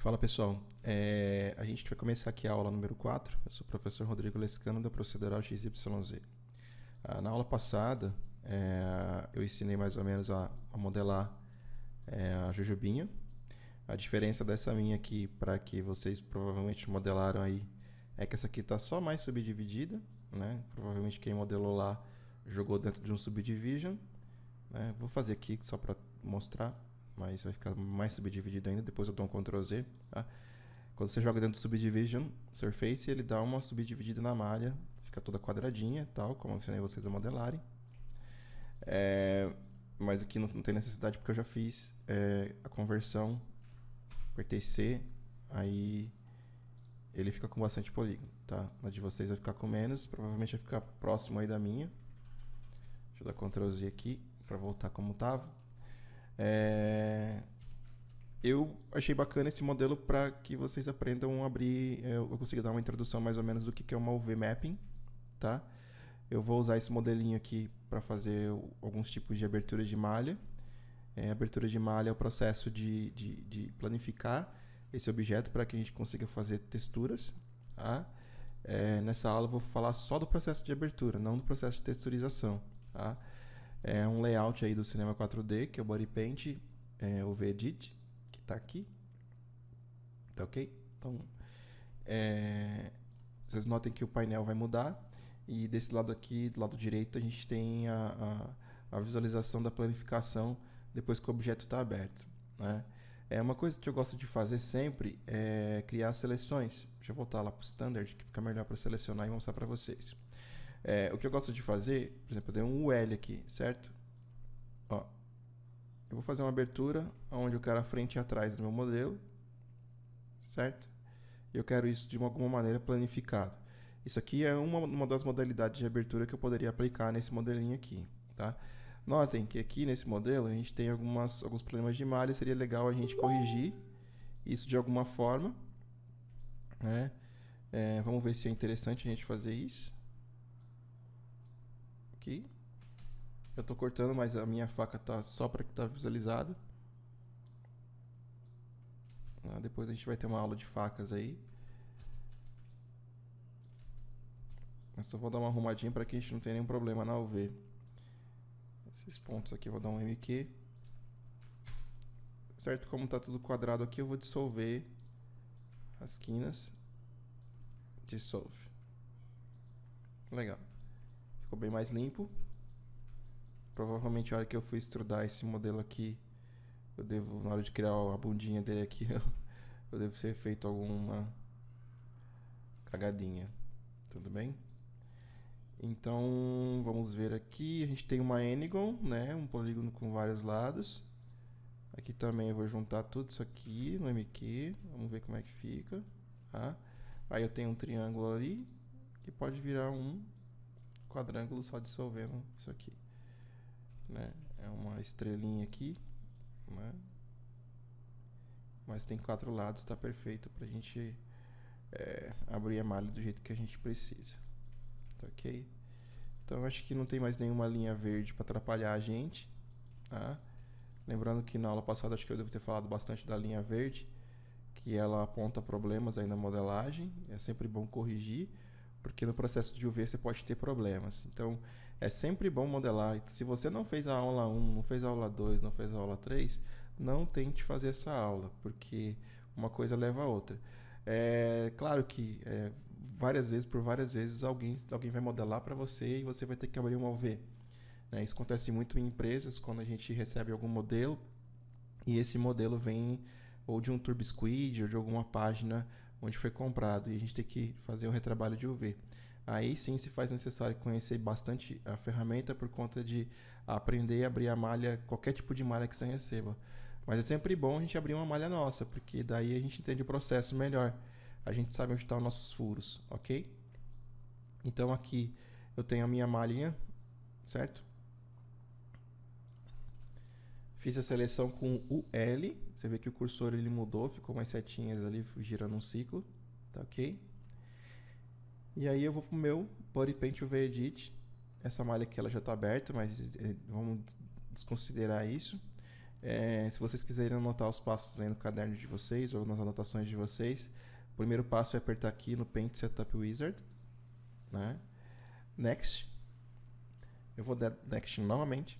Fala pessoal, a gente vai começar aqui a aula número 4. Eu sou o professor Rodrigo Lescano da Procedural XYZ. Na aula passada, eu ensinei mais ou menos a modelar a jujubinha. A diferença dessa minha aqui para que vocês provavelmente modelaram aí é que essa aqui está só mais subdividida, né? Provavelmente quem modelou lá jogou dentro de um subdivision, né? Vou fazer aqui só para mostrar, mas vai ficar mais subdividido ainda. Depois eu dou um Ctrl Z, tá? Quando você joga dentro do Subdivision Surface, ele dá uma subdividida na malha, fica toda quadradinha, tal, como eu ensinei vocês a modelarem. Mas aqui não tem necessidade porque eu já fiz a conversão, apertei C, aí ele fica com bastante polígono, tá? A de vocês vai ficar com menos, provavelmente vai ficar próximo aí da minha. Deixa eu dar Ctrl Z aqui para voltar como estava. Eu achei bacana esse modelo para que vocês aprendam a abrir. Eu consegui dar uma introdução mais ou menos do que é uma UV Mapping, tá? Eu vou usar esse modelinho aqui para fazer alguns tipos de abertura de malha. Abertura de malha é o processo de planificar esse objeto para que a gente consiga fazer texturas, tá? Nessa aula eu vou falar só do processo de abertura, não do processo de texturização, tá? É um layout aí do Cinema 4D, que é o Body Paint, o VEdit, que está aqui. Tá ok? Então, vocês notem que o painel vai mudar. E desse lado aqui, do lado direito, a gente tem a visualização da planificação depois que o objeto está aberto, né? Uma coisa que eu gosto de fazer sempre é criar seleções. Deixa eu voltar lá para o Standard, que fica melhor para selecionar e mostrar para vocês. O que eu gosto de fazer, por exemplo, eu dei um UL aqui, certo? Ó, eu vou fazer uma abertura onde eu quero a frente e atrás do meu modelo, certo? E eu quero isso de alguma maneira planificado. Isso aqui é uma das modalidades de abertura que eu poderia aplicar nesse modelinho aqui, tá? Notem que aqui nesse modelo a gente tem alguns problemas de malha, seria legal a gente corrigir isso de alguma forma, né? Vamos ver se é interessante a gente fazer isso. Aqui. Eu estou cortando, mas a minha faca tá só para que tá visualizado. Depois a gente vai ter uma aula de facas aí. Mas só vou dar uma arrumadinha para que a gente não tenha nenhum problema na UV. Esses pontos aqui eu vou dar um MQ. Certo? Como está tudo quadrado aqui, eu vou dissolver as quinas. Dissolve. Legal. Ficou bem mais limpo. Provavelmente a hora que eu fui extrudar esse modelo aqui, eu devo, na hora de criar a bundinha dele aqui, eu devo ter feito alguma cagadinha. Tudo bem? Então, vamos ver aqui. A gente tem uma Enigon, né? Um polígono com vários lados. Aqui também eu vou juntar tudo isso aqui no MQ. Vamos ver como é que fica. Tá? Aí eu tenho um triângulo ali, que pode virar um quadrângulo só dissolvendo isso aqui, né? É uma estrelinha aqui, né? Mas tem 4 lados, está perfeito para a gente abrir a malha do jeito que a gente precisa. Tá ok? Então acho que não tem mais nenhuma linha verde para atrapalhar a gente, tá? Lembrando que na aula passada acho que eu devo ter falado bastante da linha verde, que ela aponta problemas aí na modelagem. É sempre bom corrigir, porque no processo de UV você pode ter problemas. Então é sempre bom modelar. Se você não fez a aula 1, não fez a aula 2, não fez a aula 3, não tente fazer essa aula, porque uma coisa leva a outra. Claro que por várias vezes alguém vai modelar para você e você vai ter que abrir uma UV, né? Isso acontece muito em empresas, quando a gente recebe algum modelo e esse modelo vem ou de um TurboSquid ou de alguma página onde foi comprado e a gente tem que fazer um retrabalho de UV. Aí sim se faz necessário conhecer bastante a ferramenta por conta de aprender a abrir a malha, qualquer tipo de malha que você receba. Mas é sempre bom a gente abrir uma malha nossa, porque daí a gente entende o processo melhor. A gente sabe onde estão os nossos furos, ok? Então aqui eu tenho a minha malhinha, certo? Fiz a seleção com o L. Você vê que o cursor ele mudou, ficou mais setinhas ali girando um ciclo, tá ok? E aí eu vou pro meu Body Paint UV Edit. Essa malha aqui ela já está aberta, mas vamos desconsiderar isso. Se vocês quiserem anotar os passos aí no caderno de vocês ou nas anotações de vocês, o primeiro passo é apertar aqui no Paint Setup Wizard, né? Next. Eu vou dar Next novamente.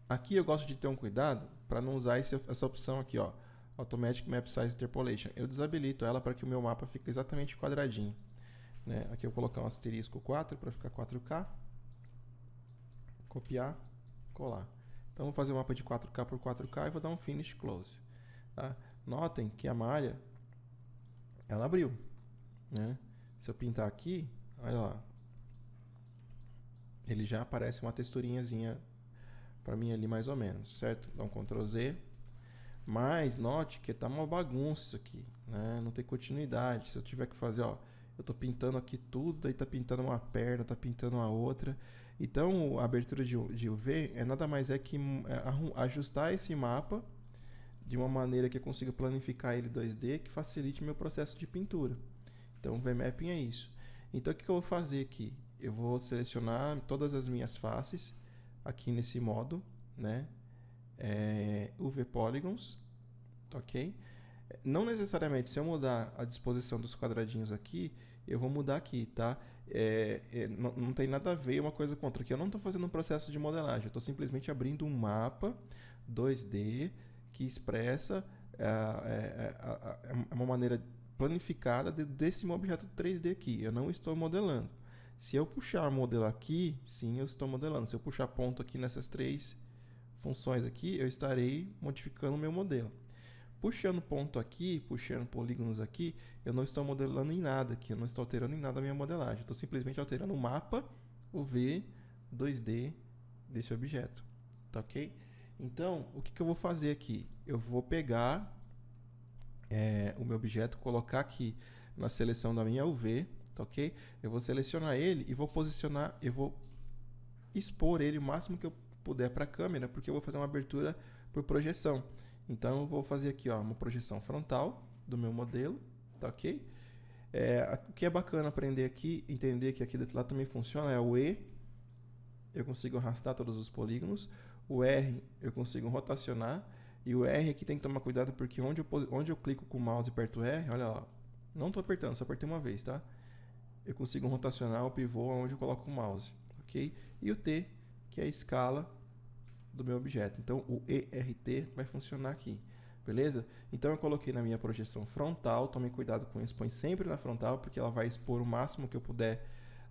Aqui eu gosto de ter um cuidado para não usar essa opção aqui, ó, Automatic Map Size Interpolation. Eu desabilito ela para que o meu mapa fique exatamente quadradinho, né? Aqui eu vou colocar um asterisco 4 para ficar 4K. Copiar, colar. Então vou fazer um mapa de 4K por 4K e vou dar um Finish Close. Tá? Notem que a malha ela abriu, né? Se eu pintar aqui, olha lá, ele já aparece uma texturinhazinha para mim ali mais ou menos, certo? Dá um Ctrl Z, mas note que tá uma bagunça aqui, né? Não tem continuidade. Se eu tiver que fazer, ó, eu tô pintando aqui tudo, aí tá pintando uma perna, tá pintando a outra. Então a abertura de UV nada mais é que ajustar esse mapa de uma maneira que eu consiga planificar ele 2D que facilite meu processo de pintura. Então o VMapping é isso. Então o que eu vou fazer aqui? Eu vou selecionar todas as minhas faces aqui nesse modo, né? UV Polygons, ok? Não necessariamente, se eu mudar a disposição dos quadradinhos aqui, eu vou mudar aqui, tá? Não tem nada a ver uma coisa com outra. Aqui eu não estou fazendo um processo de modelagem, eu estou simplesmente abrindo um mapa 2D que expressa uma maneira planificada desse meu objeto 3D aqui. Eu não estou modelando. Se eu puxar modelo aqui, sim, eu estou modelando. Se eu puxar ponto aqui nessas três funções aqui, eu estarei modificando o meu modelo. Puxando ponto aqui, puxando polígonos aqui, eu não estou modelando em nada aqui, eu não estou alterando em nada a minha modelagem. Estou simplesmente alterando o mapa, o V 2D desse objeto. Tá ok? Então, o que eu vou fazer aqui? Eu vou pegar o meu objeto, colocar aqui na seleção da minha UV, tá ok? Eu vou selecionar ele e vou posicionar, eu vou expor ele o máximo que eu puder para a câmera, porque eu vou fazer uma abertura por projeção. Então eu vou fazer aqui, ó, uma projeção frontal do meu modelo, tá ok? O que é bacana aprender aqui, entender que aqui desse lado também funciona, é o E, eu consigo arrastar todos os polígonos, o R eu consigo rotacionar, e o R aqui tem que tomar cuidado porque onde eu clico com o mouse e aperto R, olha lá, não estou apertando, só apertei uma vez, tá? Eu consigo rotacionar o pivô onde eu coloco o mouse, ok? E o T, que é a escala do meu objeto. Então o ERT vai funcionar aqui, beleza? Então eu coloquei na minha projeção frontal, tome cuidado com isso, põe sempre na frontal, porque ela vai expor o máximo que eu puder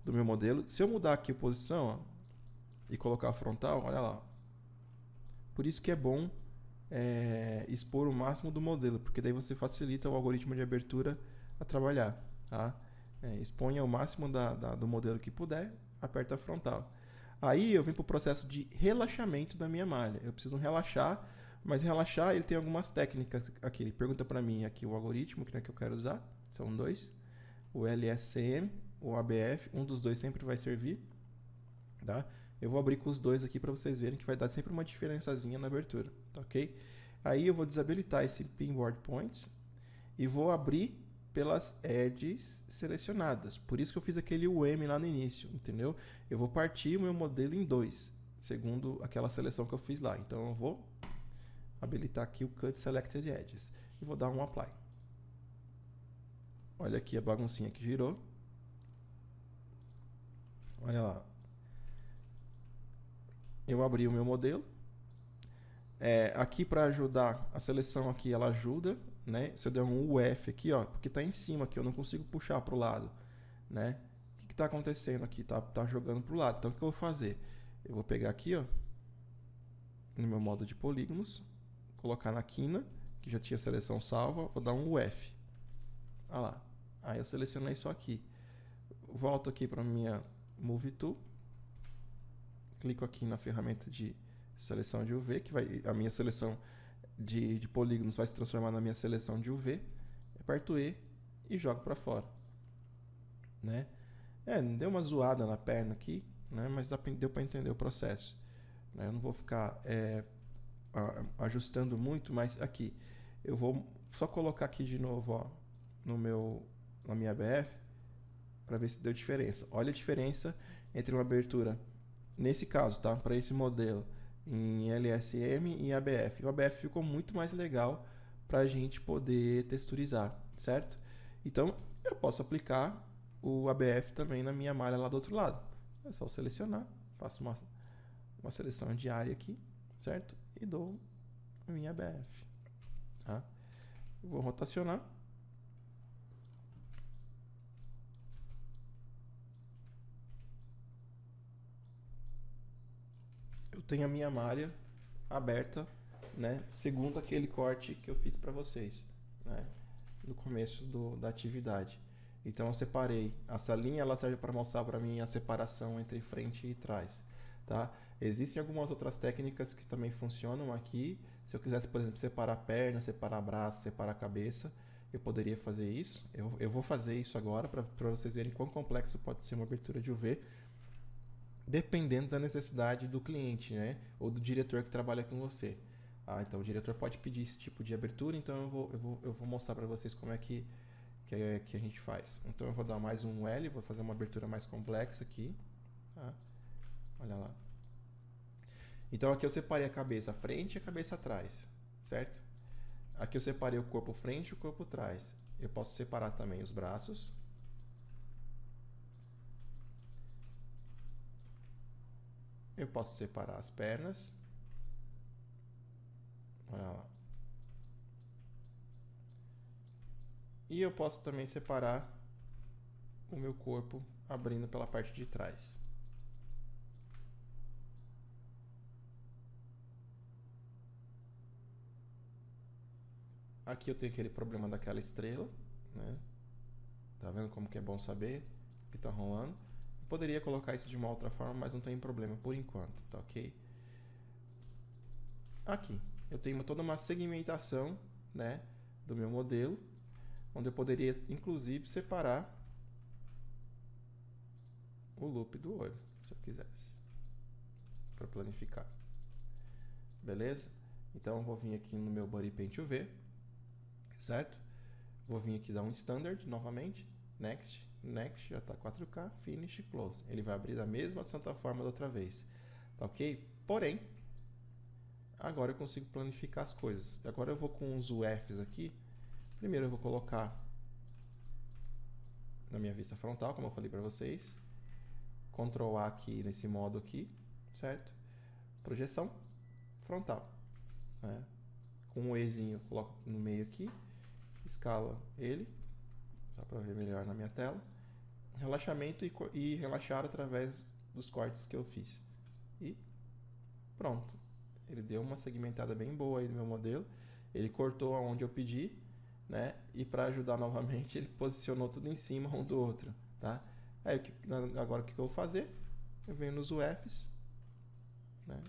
do meu modelo. Se eu mudar aqui a posição, ó, e colocar a frontal, olha lá. Por isso que é bom expor o máximo do modelo, porque daí você facilita o algoritmo de abertura a trabalhar, tá? Exponha o máximo do modelo que puder, aperta a frontal. Aí eu venho para o processo de relaxamento da minha malha. Eu preciso relaxar, mas relaxar ele tem algumas técnicas aqui. Ele pergunta para mim aqui o algoritmo que eu quero usar. São dois. O LSCM, o ABF, um dos dois sempre vai servir. Tá? Eu vou abrir com os dois aqui para vocês verem que vai dar sempre uma diferençazinha na abertura. Tá, ok? Aí eu vou desabilitar esse Pinboard Points e vou abrir pelas edges selecionadas. Por isso que eu fiz aquele UM lá no início, entendeu? Eu vou partir o meu modelo em dois, segundo aquela seleção que eu fiz lá. Então eu vou habilitar aqui o Cut Selected Edges e vou dar um Apply. Olha aqui a baguncinha que girou. Olha lá. Eu abri o meu modelo. Aqui para ajudar, a seleção aqui ela ajuda, né? Se eu der um UF aqui, ó, porque está em cima aqui, eu não consigo puxar para o lado, né? O que está acontecendo aqui? Tá jogando para o lado. Então o que eu vou fazer? Eu vou pegar aqui, ó, no meu modo de polígonos, colocar na quina, que já tinha seleção salva, vou dar um UF. Olha lá. Aí eu selecionei isso aqui. Volto aqui para minha Move Tool. Clico aqui na ferramenta de seleção de UV, que a minha seleção de polígonos vai se transformar na minha seleção de UV. Aperto E e jogo para fora, né? Deu uma zoada na perna aqui, né? Mas deu para entender o processo, né? Eu não vou ficar ajustando muito, mas aqui eu vou só colocar aqui de novo, ó, na minha ABF para ver se deu diferença. Olha a diferença entre uma abertura nesse caso, tá? Para esse modelo em LSM e ABF. O ABF ficou muito mais legal para a gente poder texturizar, certo? Então eu posso aplicar o ABF também na minha malha lá do outro lado. É só selecionar, faço uma seleção de área aqui, certo? E dou a minha ABF. Tá? Vou rotacionar. Eu tenho a minha malha aberta, né, segundo aquele corte que eu fiz para vocês, né, no começo da atividade. Então eu separei essa linha, ela serve para mostrar para mim a separação entre frente e trás, tá? Existem algumas outras técnicas que também funcionam aqui. Se eu quisesse, por exemplo, separar perna, separar braço, separar cabeça, eu poderia fazer isso. Eu vou fazer isso agora para vocês verem quão complexo pode ser uma abertura de UV, dependendo da necessidade do cliente, né? Ou do diretor que trabalha com você. Então o diretor pode pedir esse tipo de abertura, então eu vou mostrar para vocês como é que a gente faz. Então eu vou dar mais um L, vou fazer uma abertura mais complexa aqui. Tá? Olha lá. Então aqui eu separei a cabeça frente e a cabeça atrás, certo? Aqui eu separei o corpo frente e o corpo trás. Eu posso separar também os braços. Eu posso separar as pernas. Olha lá. E eu posso também separar o meu corpo abrindo pela parte de trás. Aqui eu tenho aquele problema daquela estrela, né? Tá vendo como que é bom saber o que tá rolando? Eu poderia colocar isso de uma outra forma, mas não tem problema por enquanto, tá ok? Aqui eu tenho toda uma segmentação, né, do meu modelo, onde eu poderia inclusive separar o loop do olho, se eu quisesse, para planificar. Beleza? Então eu vou vir aqui no meu Body Paint UV, certo? Vou vir aqui dar um Standard novamente, Next, Next, já está 4K, Finish, Close. Ele vai abrir da mesma santa forma da outra vez, tá ok? Porém, agora eu consigo planificar as coisas. Agora eu vou com os UFs aqui. Primeiro eu vou colocar na minha vista frontal, como eu falei para vocês. Ctrl A aqui nesse modo aqui, certo? Projeção frontal, né? Com um Ezinho eu coloco no meio aqui, escala ele, só para ver melhor na minha tela. Relaxamento e relaxar através dos cortes que eu fiz. E pronto. Ele deu uma segmentada bem boa aí no meu modelo. Ele cortou aonde eu pedi, né? E para ajudar novamente, ele posicionou tudo em cima um do outro, tá? Aí agora o que eu vou fazer? Eu venho nos UFs, né?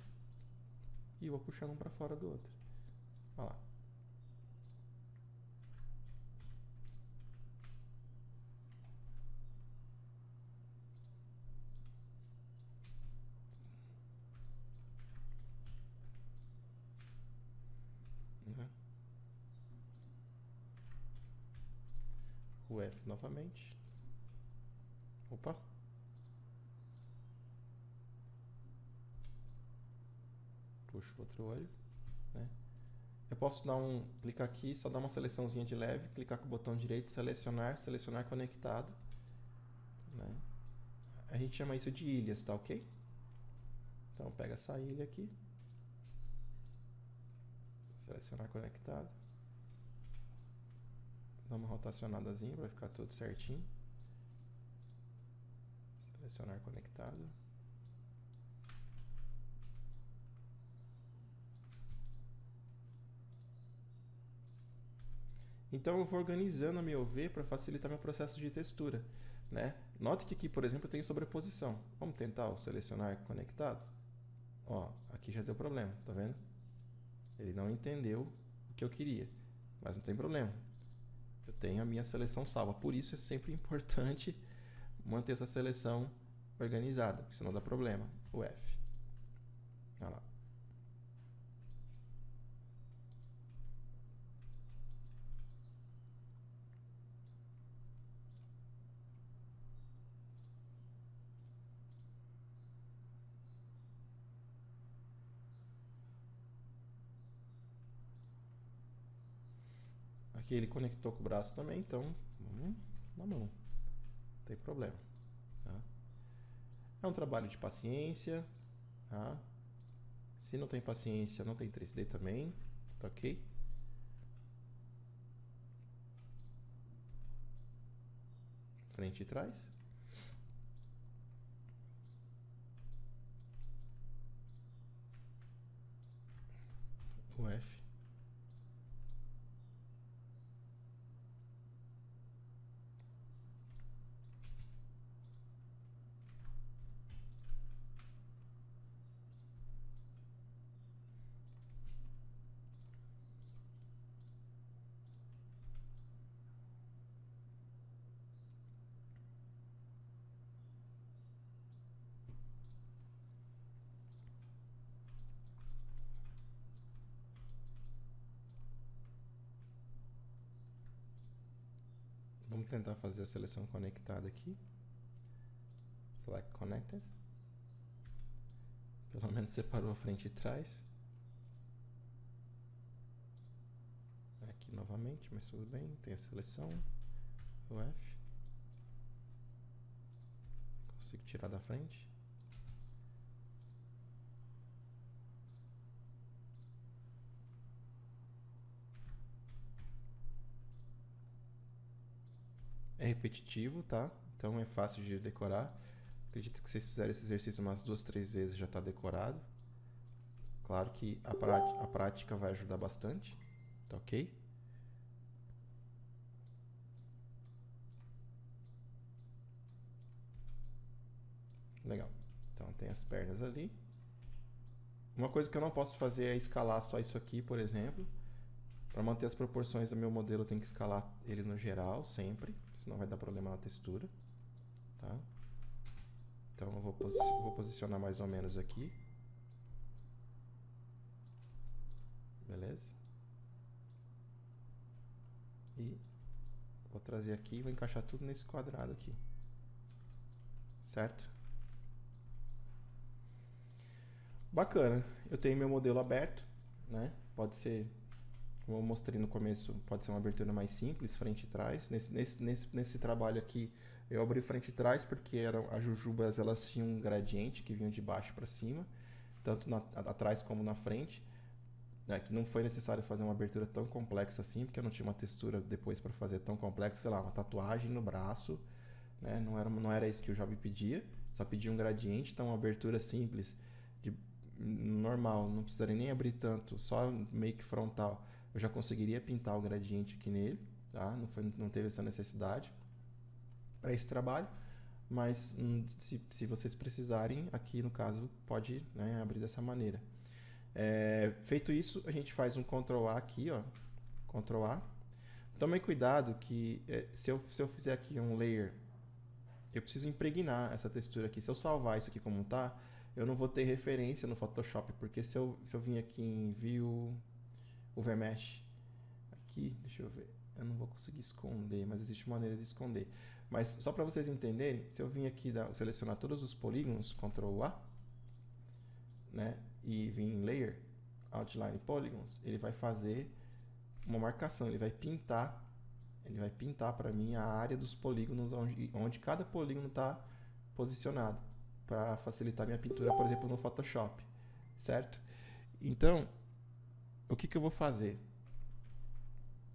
E vou puxando um para fora do outro. Olha lá. Né? UF novamente. Opa. Puxo outro olho, né? Eu posso clicar aqui, só dar uma seleçãozinha de leve, clicar com o botão direito, selecionar conectado, né? A gente chama isso de ilhas, tá ok? Então pega essa ilha aqui, selecionar conectado, dá uma rotacionadazinha para ficar tudo certinho, selecionar conectado. Então eu vou organizando a minha UV para facilitar meu processo de textura, né? Note que aqui, por exemplo, eu tenho sobreposição. Vamos tentar o selecionar conectado? Ó, aqui já deu problema, tá vendo? Ele não entendeu o que eu queria, mas não tem problema. Eu tenho a minha seleção salva. Por isso é sempre importante manter essa seleção organizada, porque senão dá problema. O F. Olha lá. Aqui ele conectou com o braço também, então vamos na mão, não tem problema. Tá? É um trabalho de paciência, tá? Se não tem paciência, não tem 3D também, tá ok? Frente e trás. O F. Vamos tentar fazer a seleção conectada aqui. Select Connected. Pelo menos separou a frente e trás. Aqui novamente, mas tudo bem. Tem a seleção. O F. Consigo tirar da frente. É repetitivo, tá? Então é fácil de decorar. Acredito que se vocês fizerem esse exercício umas 2, 3 vezes já está decorado. Claro que a prática vai ajudar bastante, tá ok? Legal. Então tem as pernas ali. Uma coisa que eu não posso fazer é escalar só isso aqui, por exemplo. Para manter as proporções do meu modelo, eu tenho que escalar ele no geral, sempre. Senão vai dar problema na textura. Tá? Então eu vou posicionar mais ou menos aqui. Beleza? E vou trazer aqui e vou encaixar tudo nesse quadrado aqui. Certo? Bacana. Eu tenho meu modelo aberto, né? Pode ser, como eu mostrei no começo, pode ser uma abertura mais simples, frente e trás. Nesse trabalho aqui, eu abri frente e trás porque as jujubas elas tinham um gradiente que vinha de baixo para cima, tanto atrás como na frente. Que não foi necessário fazer uma abertura tão complexa assim, porque eu não tinha uma textura depois para fazer tão complexa, sei lá, uma tatuagem no braço, né? Não era isso que o Job pedia, só pedia um gradiente, então uma abertura simples, normal, não precisaria nem abrir tanto, só meio que frontal, eu já conseguiria pintar o gradiente aqui nele, tá? Não teve essa necessidade para esse trabalho, mas se vocês precisarem, aqui no caso, pode, né, abrir dessa maneira. Feito isso, a gente faz um Ctrl A aqui, ó. Ctrl A. Tome cuidado que se eu fizer aqui um layer, eu preciso impregnar essa textura aqui. Se eu salvar isso aqui como tá, eu não vou ter referência no Photoshop, porque se eu vir aqui em View, Overmesh, aqui, deixa eu ver, eu não vou conseguir esconder, mas existe uma maneira de esconder. Mas só para vocês entenderem, se eu vir aqui selecionar todos os polígonos, Ctrl A, né, e vir em Layer, Outline Polygons, ele vai fazer uma marcação, ele vai pintar para mim a área dos polígonos onde cada polígono está posicionado, para facilitar minha pintura, por exemplo, no Photoshop, certo? Então, o que eu vou fazer?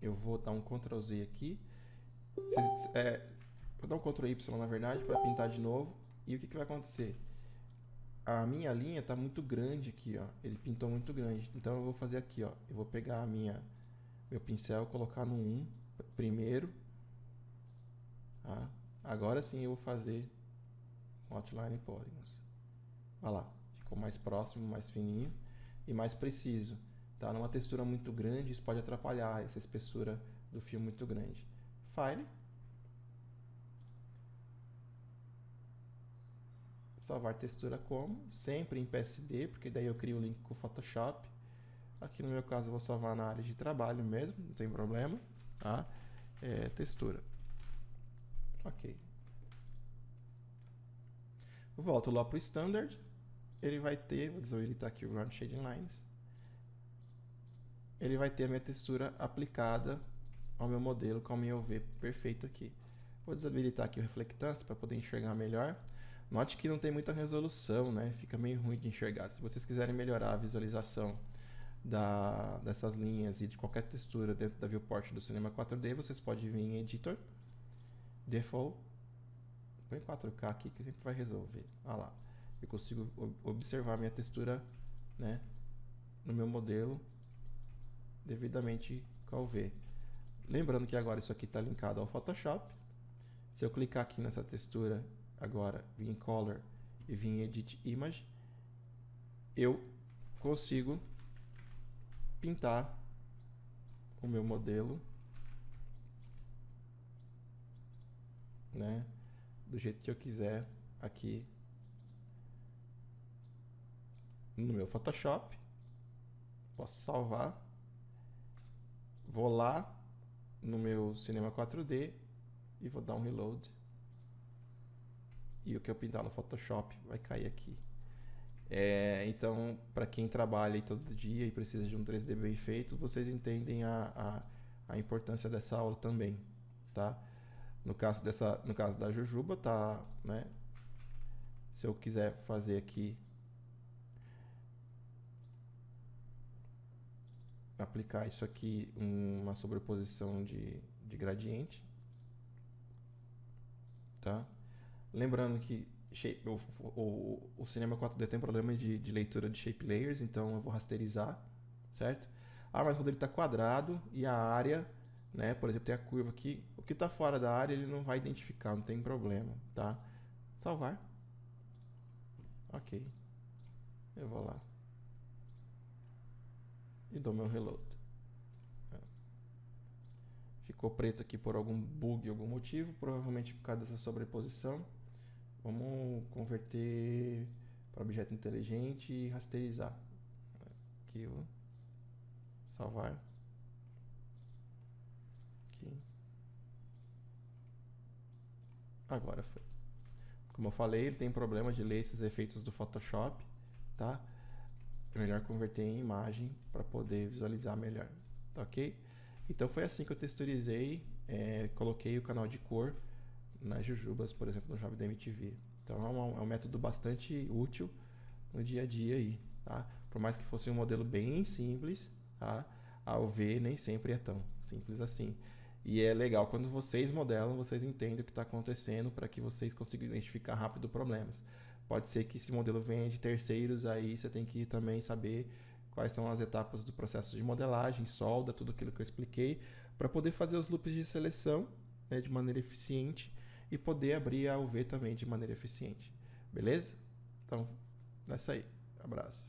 Eu vou dar um Ctrl Z aqui, vou dar um Ctrl Y na verdade, para pintar de novo, e o que vai acontecer? A minha linha está muito grande aqui, ó. Ele pintou muito grande. Então eu vou fazer aqui, ó. Eu vou pegar meu pincel e colocar no 1 primeiro. Tá? Agora sim eu vou fazer Outline Polygons. Olha lá. Ficou mais próximo, mais fininho e mais preciso. Tá? Numa textura muito grande, isso pode atrapalhar essa espessura do fio muito grande. File. Salvar textura como, sempre em PSD, porque daí eu crio o link com o Photoshop. Aqui no meu caso eu vou salvar na área de trabalho mesmo, não tem problema. Tá? Textura. Ok. Eu volto lá para o Standard. Ele vai ter, vou desabilitar aqui o Ground Shading Lines. Ele vai ter a minha textura aplicada ao meu modelo com a minha UV perfeito aqui. Vou desabilitar aqui o reflectância para poder enxergar melhor. Note que não tem muita resolução, né? Fica meio ruim de enxergar. Se vocês quiserem melhorar a visualização dessas linhas e de qualquer textura dentro da viewport do Cinema 4D, vocês podem vir em Editor, Default, põe 4K aqui que sempre vai resolver. Olha lá, eu consigo observar a minha textura, né, no meu modelo devidamente com a UV. Lembrando que agora isso aqui está linkado ao Photoshop. Se eu clicar aqui nessa textura agora, vir em Color e vir em Edit Image, eu consigo pintar o meu modelo, né, do jeito que eu quiser aqui no meu Photoshop. Posso salvar, vou lá no meu Cinema 4D e vou dar um reload, e o que eu pintar no Photoshop vai cair aqui. Então, para quem trabalha aí todo dia e precisa de um 3D bem feito, vocês entendem a importância dessa aula também, tá? No caso da Jujuba, tá, né? Se eu quiser fazer aqui, aplicar isso aqui, uma sobreposição de gradiente, tá? Lembrando que o Cinema 4D tem problema de leitura de shape layers, então eu vou rasterizar, certo? Mas quando ele está quadrado e a área, né, por exemplo, tem a curva aqui, o que está fora da área ele não vai identificar, não tem problema, tá? Salvar. Ok. Eu vou lá e dou meu reload. Ficou preto aqui por algum bug, algum motivo, provavelmente por causa dessa sobreposição. Vamos converter para objeto inteligente e rasterizar. Arquivo, salvar. Aqui. Agora foi. Como eu falei, ele tem problema de ler esses efeitos do Photoshop, tá? É melhor converter em imagem para poder visualizar melhor, tá ok? Então foi assim que eu texturizei, coloquei o canal de cor nas jujubas, por exemplo, no Jovem da MTV. Então é um método bastante útil no dia a dia aí, tá? Por mais que fosse um modelo bem simples, tá? A UV nem sempre é tão simples assim. E é legal quando vocês modelam, vocês entendem o que está acontecendo para que vocês consigam identificar rápido problemas. Pode ser que esse modelo venha de terceiros, aí você tem que também saber quais são as etapas do processo de modelagem, solda, tudo aquilo que eu expliquei, para poder fazer os loops de seleção, né, de maneira eficiente e poder abrir a UV também de maneira eficiente. Beleza? Então, nessa aí. Abraço.